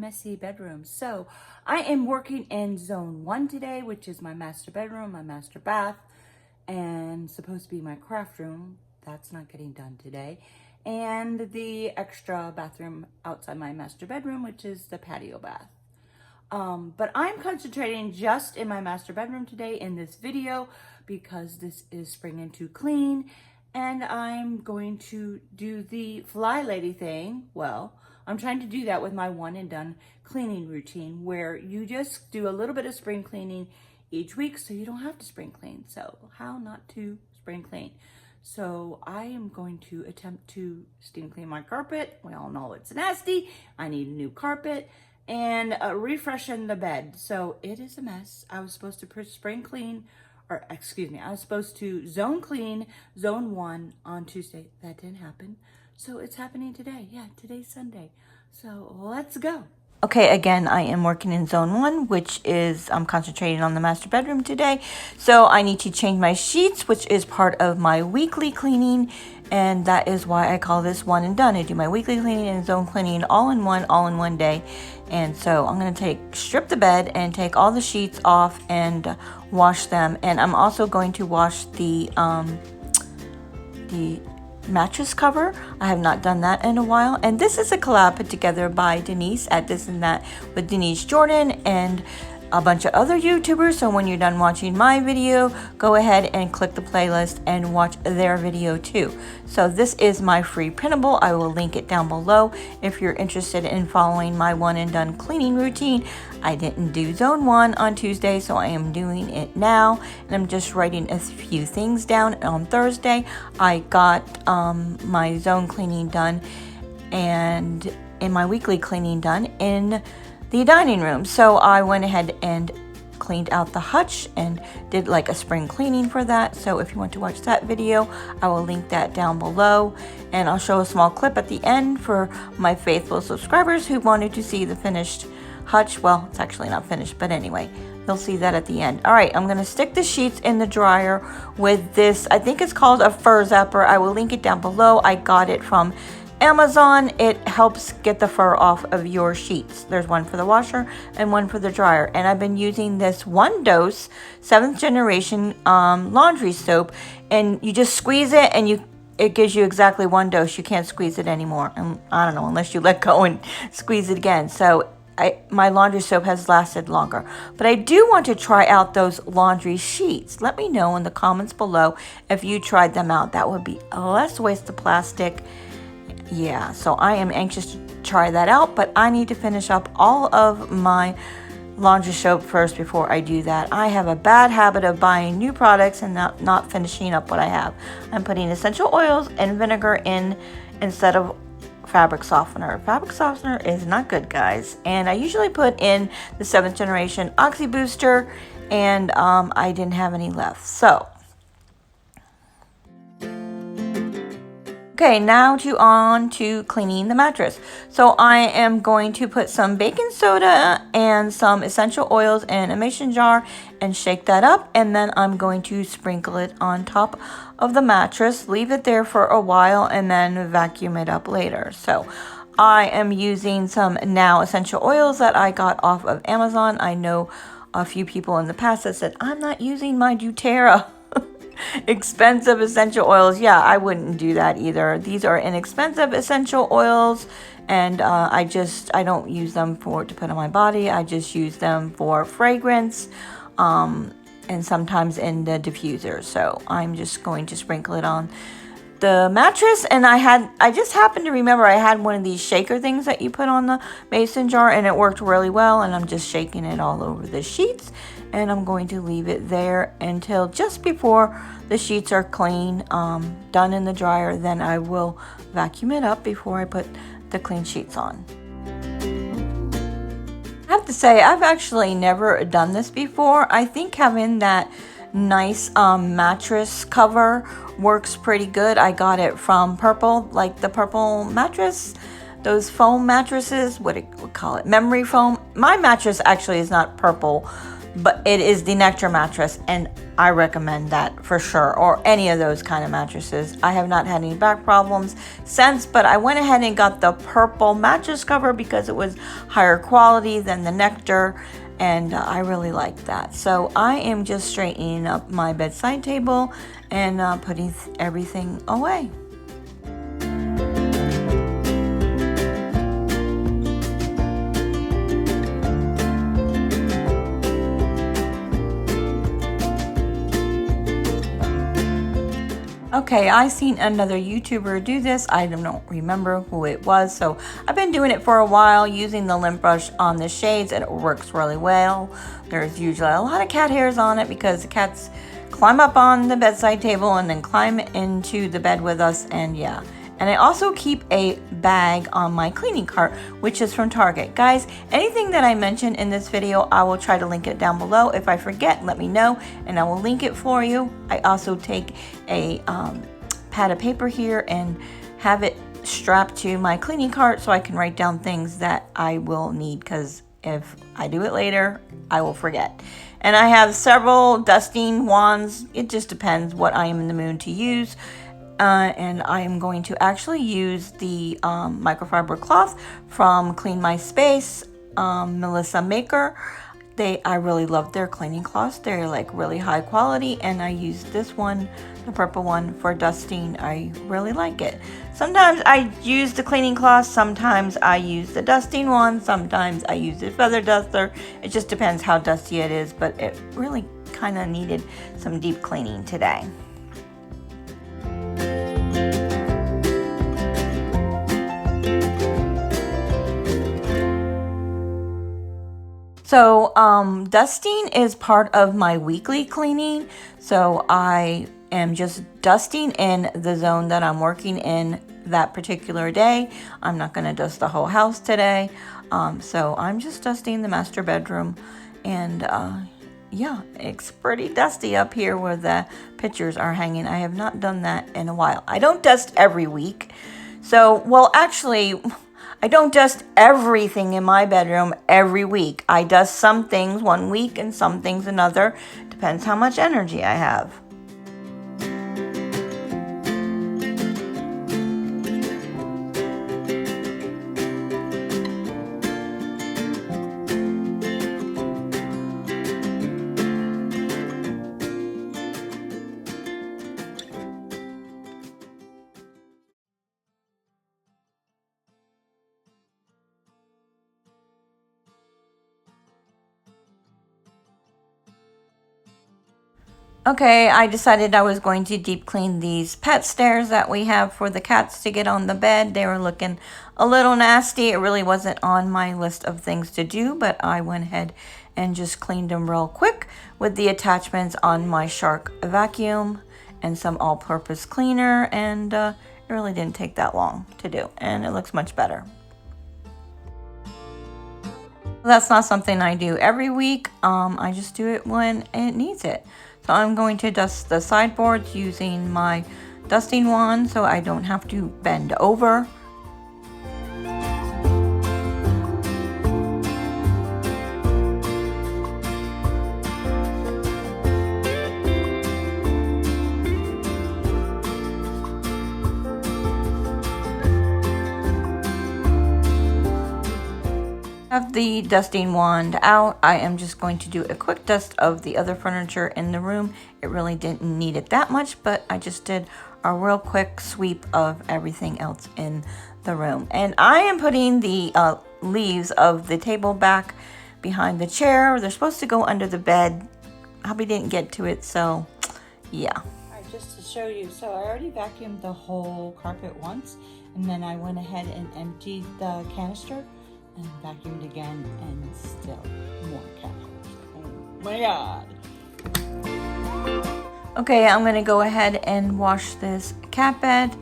messy bedroom. So I am working in zone 1 today, which is my master bedroom, my master bath, and supposed to be my craft room. That's not getting done today. And the extra bathroom outside my master bedroom, which is the patio bath. But I'm concentrating just in my master bedroom today in this video because this is spring into clean, and I'm going to do the Flylady thing. Well, I'm trying to do that with my one and done cleaning routine where you just do a little bit of spring cleaning each week so you don't have to spring clean. So how not to spring clean. So I am going to attempt to steam clean my carpet. We all know it's nasty. I need a new carpet. And refreshing the bed. So it is a mess. I was supposed to spring clean, or excuse me, I was supposed to zone clean zone 1 on Tuesday. That didn't happen. So it's happening today. Yeah, today's Sunday. So let's go. Okay, again, I am working in zone 1, which is I'm concentrating on the master bedroom today. So I need to change my sheets, which is part of my weekly cleaning. And that is why I call this one and done. I do my weekly cleaning and zone cleaning all in one day. And so I'm going to strip the bed and take all the sheets off and wash them. And I'm also going to wash the mattress cover. I have not done that in a while. And this is a collab put together by Denise at This and That with Denise Jordan and a bunch of other YouTubers. So when you're done watching my video, go ahead and click the playlist and watch their video too. So this is my free printable. I will link it down below if you're interested in following my one and done cleaning routine. I didn't do zone 1 on Tuesday, so I am doing it now. And I'm just writing a few things down. On Thursday, I got my zone cleaning done and in my weekly cleaning done in the dining room. So I went ahead and cleaned out the hutch and did like a spring cleaning for that. So if you want to watch that video, I will link that down below, and I'll show a small clip at the end for my faithful subscribers who wanted to see the finished hutch. Well, it's actually not finished, but anyway, you'll see that at the end. All right, I'm gonna stick the sheets in the dryer with this, I think it's called a fur zapper. I will link it down below. I got it from Amazon. It helps get the fur off of your sheets. There's one for the washer and one for the dryer. And I've been using this 1-dose 7th generation laundry soap, and you just squeeze it and it gives you exactly 1 dose. You can't squeeze it anymore. And I don't know, unless you let go and squeeze it again. So my laundry soap has lasted longer. But I do want to try out those laundry sheets. Let me know in the comments below if you tried them out. That would be less waste of plastic. Yeah, so I am anxious to try that out, but I need to finish up all of my laundry soap first before I do that. I have a bad habit of buying new products and not finishing up what I have. I'm putting essential oils and vinegar in instead of fabric softener. Fabric softener is not good, guys. And I usually put in the 7th generation Oxy Booster, and I didn't have any left. So okay, now on to cleaning the mattress. So I am going to put some baking soda and some essential oils in a mason jar and shake that up. And then I'm going to sprinkle it on top of the mattress, leave it there for a while, and then vacuum it up later. So I am using some Now essential oils that I got off of Amazon. I know a few people in the past that said, I'm not using my doTERRA expensive essential oils. Yeah, I wouldn't do that either. These are inexpensive essential oils, and I don't use them to put on my body. I just use them for fragrance, and sometimes in the diffuser. So I'm just going to sprinkle it on the mattress. And I just happened to remember I had one of these shaker things that you put on the mason jar, and it worked really well. And I'm just shaking it all over the sheets, and I'm going to leave it there until just before the sheets are clean, done in the dryer. Then I will vacuum it up before I put the clean sheets on. I have to say, I've actually never done this before. I think having that nice mattress cover works pretty good. I got it from Purple, like the Purple mattress, those foam mattresses, what do you call it, memory foam. My mattress actually is not Purple but it is the Nectar mattress, and I recommend that for sure, or any of those kind of mattresses. I have not had any back problems since, but I went ahead and got the purple mattress cover because it was higher quality than the Nectar, and I really like that. So I am just straightening up my bedside table and putting everything away. Okay, I seen another YouTuber do this. I don't remember who it was. So I've been doing it for a while using the lint brush on the shades, and it works really well. There's usually a lot of cat hairs on it because the cats climb up on the bedside table and then climb into the bed with us, and yeah. And I also keep a bag on my cleaning cart, which is from Target. Guys, anything that I mentioned in this video, I will try to link it down below. If I forget, let me know, and I will link it for you. I also take a pad of paper here and have it strapped to my cleaning cart so I can write down things that I will need, because if I do it later, I will forget. And I have several dusting wands. It just depends what I am in the mood to use. And I am going to actually use the microfiber cloth from Clean My Space, Melissa Maker. I really love their cleaning cloths. They're like really high quality, and I use this one, the purple one, for dusting. I really like it. Sometimes I use the cleaning cloth, sometimes I use the dusting one, sometimes I use the feather duster. It just depends how dusty it is, but it really kind of needed some deep cleaning today. So dusting is part of my weekly cleaning. So I am just dusting in the zone that I'm working in that particular day. I'm not going to dust the whole house today. So I'm just dusting the master bedroom. And yeah, it's pretty dusty up here where the pictures are hanging. I have not done that in a while. I don't dust every week. So, well, actually, I don't dust everything in my bedroom every week. I dust some things one week and some things another. Depends how much energy I have. Okay, I decided I was going to deep clean these pet stairs that we have for the cats to get on the bed. They were looking a little nasty. It really wasn't on my list of things to do, but I went ahead and just cleaned them real quick with the attachments on my Shark vacuum and some all-purpose cleaner, and it really didn't take that long to do, and it looks much better. That's not something I do every week. I just do it when it needs it. So I'm going to dust the sideboards using my dusting wand so I don't have to bend over. Have the dusting wand out. I am just going to do a quick dust of the other furniture in the room. It really didn't need it that much, but I just did a real quick sweep of everything else in the room. And I am putting the leaves of the table back behind the chair. They're supposed to go under the bed. Hubby didn't get to it, so yeah. All right, just to show you, so I already vacuumed the whole carpet once, and then I went ahead and emptied the canister and vacuumed again, and still more cat hairs. Oh my god. Okay, I'm gonna go ahead and wash this cat bed.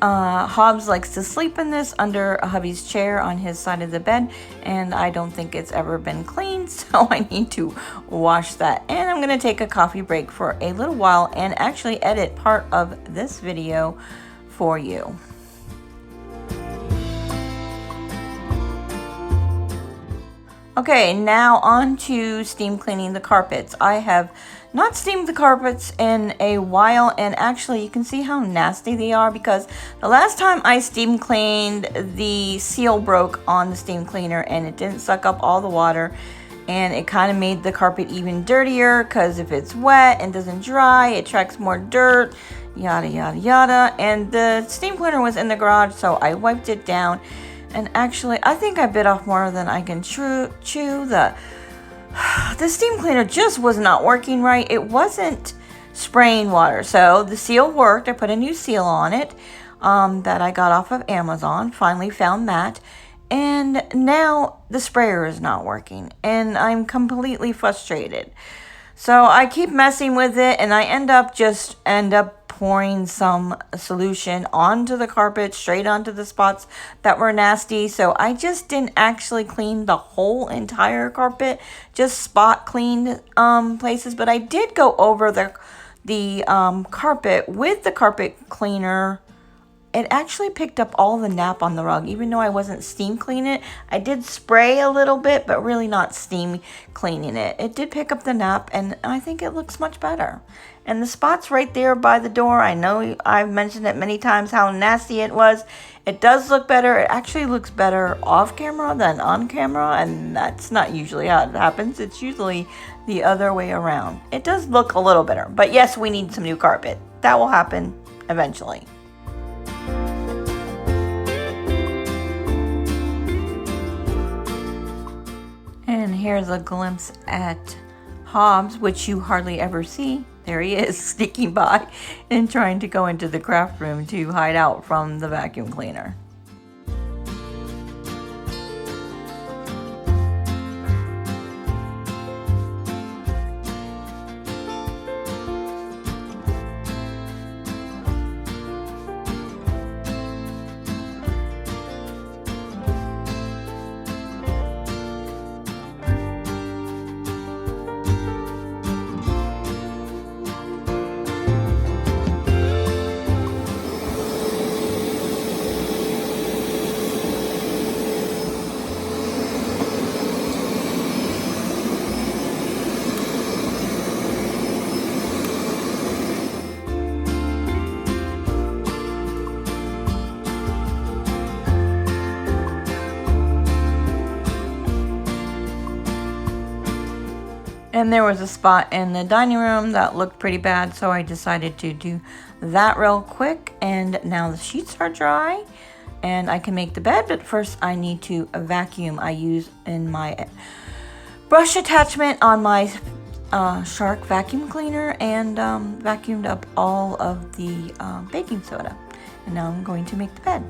Hobbs likes to sleep in this under a hubby's chair on his side of the bed, and I don't think it's ever been cleaned, so I need to wash that. And I'm gonna take a coffee break for a little while and actually edit part of this video for you. Okay, now on to steam cleaning the carpets. I have not steamed the carpets in a while, and actually you can see how nasty they are because the last time I steam cleaned, the seal broke on the steam cleaner and it didn't suck up all the water, and it kind of made the carpet even dirtier because if it's wet and doesn't dry, it attracts more dirt, yada yada yada. And the steam cleaner was in the garage, so I wiped it down. And actually, I think I bit off more than I can chew. The steam cleaner just was not working right. It wasn't spraying water. So the seal worked. I put a new seal on it that I got off of Amazon. Finally found that. And now the sprayer is not working. And I'm completely frustrated. So I keep messing with it, and I end up pouring some solution onto the carpet, straight onto the spots that were nasty. So I just didn't actually clean the whole entire carpet, just spot cleaned places. But I did go over the carpet with the carpet cleaner. It actually picked up all the nap on the rug, even though I wasn't steam cleaning it. I did spray a little bit, but really not steam cleaning it. It did pick up the nap, and I think it looks much better. And the spots right there by the door, I know I've mentioned it many times how nasty it was. It does look better. It actually looks better off camera than on camera, and that's not usually how it happens. It's usually the other way around. It does look a little better, but yes, we need some new carpet. That will happen eventually. And here's a glimpse at Hobbs, which you hardly ever see. There he is, sneaking by and trying to go into the craft room to hide out from the vacuum cleaner. And there was a spot in the dining room that looked pretty bad, so I decided to do that real quick. And now the sheets are dry and I can make the bed, but first I need to vacuum. I use in my brush attachment on my Shark vacuum cleaner and vacuumed up all of the baking soda. And now I'm going to make the bed.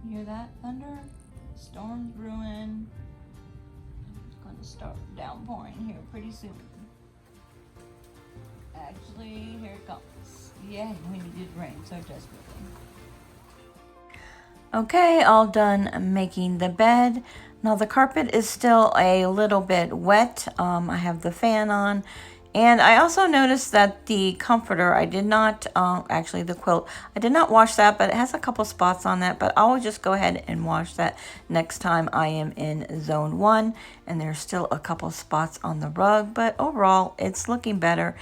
You hear that thunder? Storm's brewing. It's going to start downpouring here pretty soon. Actually, here it comes. Yeah, we needed rain so desperately. Okay, all done making the bed. Now the carpet is still a little bit wet. I have the fan on. And I also noticed that the comforter, I did not, actually the quilt, I did not wash that, but it has a couple spots on that, but I'll just go ahead and wash that next time I am in zone 1. And there's still a couple spots on the rug, but overall, it's looking better.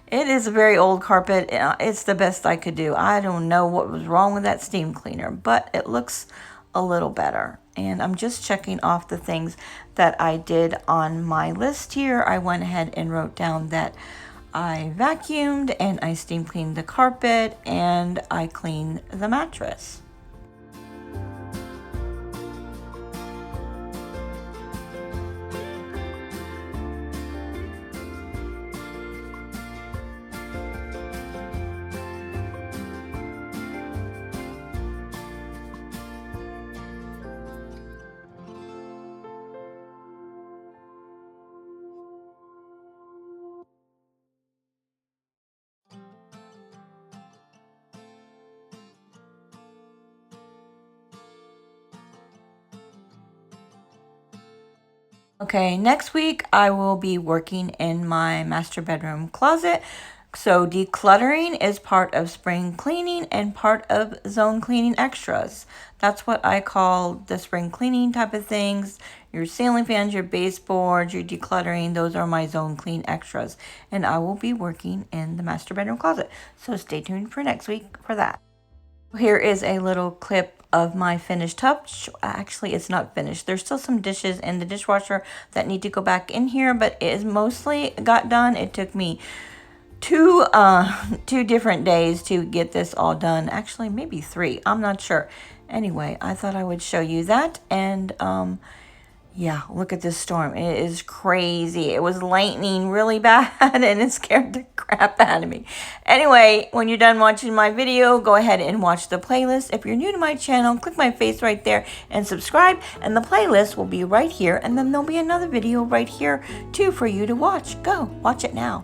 It is a very old carpet. It's the best I could do. I don't know what was wrong with that steam cleaner, but it looks a little better. And I'm just checking off the things that I did on my list here. I went ahead and wrote down that I vacuumed and I steam cleaned the carpet and I cleaned the mattress. Okay, next week I will be working in my master bedroom closet. So decluttering is part of spring cleaning and part of zone cleaning extras. That's what I call the spring cleaning type of things. Your ceiling fans, your baseboards, your decluttering, those are my zone clean extras. And I will be working in the master bedroom closet. So stay tuned for next week for that. Here is a little clip of my finished tub. Actually, it's not finished. There's still some dishes in the dishwasher that need to go back in here, but it is mostly got done. It took me two different days to get this all done. Actually, maybe 3. I'm not sure. Anyway, I thought I would show you that. And yeah, look at this storm. It is crazy. It was lightning really bad and it scared the crap out of me. Anyway, when you're done watching my video, go ahead and watch the playlist. If you're new to my channel, click my face right there and subscribe. And the playlist will be right here. And then there'll be another video right here too for you to watch. Go, watch it now.